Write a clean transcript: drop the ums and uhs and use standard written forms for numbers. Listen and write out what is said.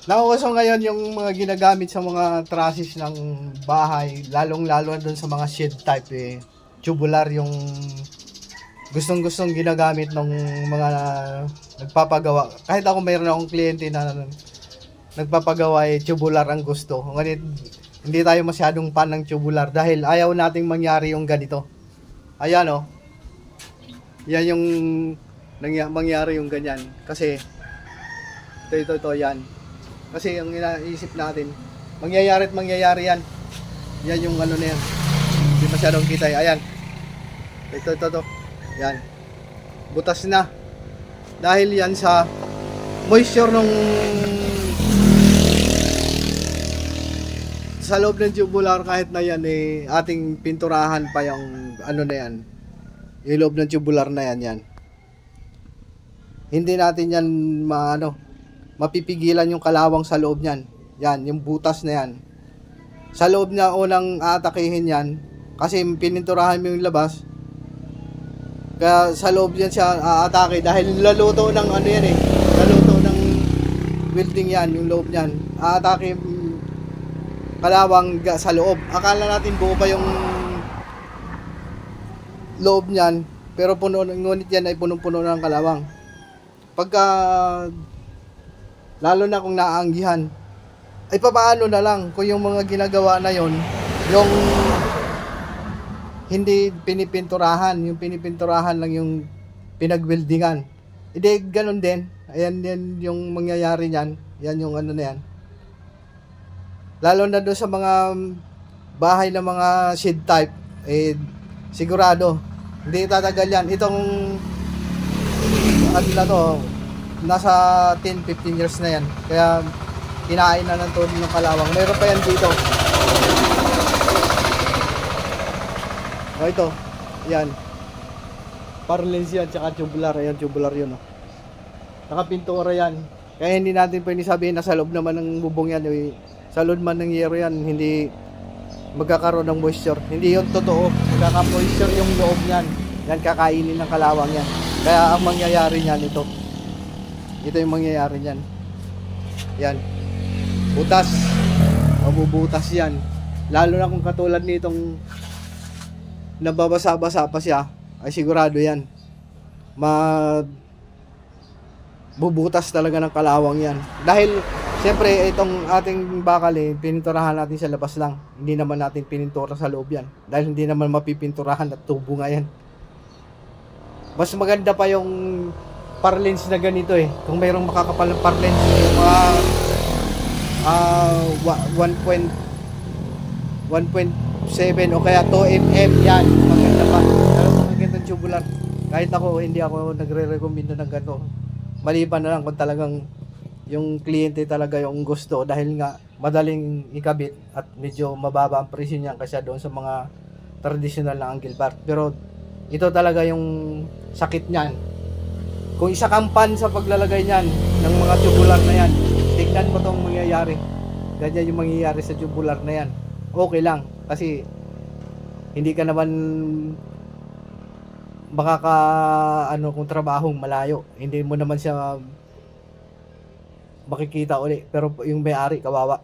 Nauuso ngayon yung mga ginagamit sa mga trusses ng bahay, lalong-lalo doon sa mga shed type tubular yung gustong-gustong ginagamit ng mga nagpapagawa. Kahit ako mayroon akong kliyente na nagpapagawa tubular ang gusto. Ngunit hindi tayo masyadong fan ng tubular dahil ayaw nating mangyari yung ganito. Ayan oh. Yan yung mangyari yung ganyan kasi ito yan. Kasi yung inaisip natin, mangyayari at mangyayari yan. Yan yung ano na yan. Hindi masyadong kita. Ayan. Ito. Yan. Butas na. Dahil yan sa moisture nung sa loob ng tubular kahit na yan ating pinturahan pa yung ano na yan. Yung loob ng tubular na yan. Hindi natin yan mapipigilan yung kalawang sa loob niyan. Yan, yung butas na yan. Sa loob niya unang aatakihin yan kasi pininturahan mo yung labas. Kaya sa loob yan siya aatake dahil laluto ng ano yan laluto ng welding yan, yung loob niyan. Aatake kalawang sa loob. Akala natin buo pa yung loob niyan, pero ngunit yan ay punong-puno ng kalawang. Pagka lalo na kung naaanggihan, ay papaano na lang kung yung mga ginagawa na yon, yung hindi pinipinturahan, yung pinipinturahan lang yung pinagweldingan. Hindi ganun din. Ayan din yung mangyayari niyan. Yan yung ano na yan. Lalo na doon sa mga bahay na mga shed type, sigurado hindi tatagal yan. Itong ano na to, nasa 10-15 years na yan. Kaya kinain na ng todo ng kalawang. Meron pa yan dito. O ito, yan. Parlens yan, tsaka tubular. Ayan, tubular yun. Nakapintura yan. Kaya hindi natin pwede sabihin na sa loob naman ng bubong yan. Sa loob man ng yero yan, hindi magkakaroon ng moisture. Hindi yun totoo. Magkaka-moisture yung loob yan. Yan, kakainin ng kalawang yan. Kaya ang mangyayari niyan ito. Ito yung mangyayari niyan. Yan. Butas. Mabubutas yan. Lalo na kung katulad nitong nababasa-basa pa siya, ay sigurado yan. Bubutas talaga ng kalawang yan. Dahil, siyempre, itong ating bakal pininturahan natin sa labas lang. Hindi naman natin pinintura sa loob yan. Dahil hindi naman mapipinturahan at tubo nga yan. Mas maganda pa yung parlens na ganito kung mayroong makakapal ng parlens yung mga 1.7 o kaya 2mm yan, maganda pa. Pero mga ganitong tubular, kahit ako hindi ako nagre-recommend ng ganito. Maliban na lang kung talagang yung kliyente talaga yung gusto dahil nga madaling ikabit at medyo mababa ang presyo niyan kasi doon sa mga traditional na angle bar. Pero ito talaga yung sakit niyan. Kung isa kang pan sa paglalagay niyan ng mga tubular na yan, tignan mo tong mangyayari. Ganyan yung mangyayari sa tubular na yan. Okay lang kasi hindi ka naman kung trabahong malayo. Hindi mo naman siya makikita uli, pero yung may-ari kawawa.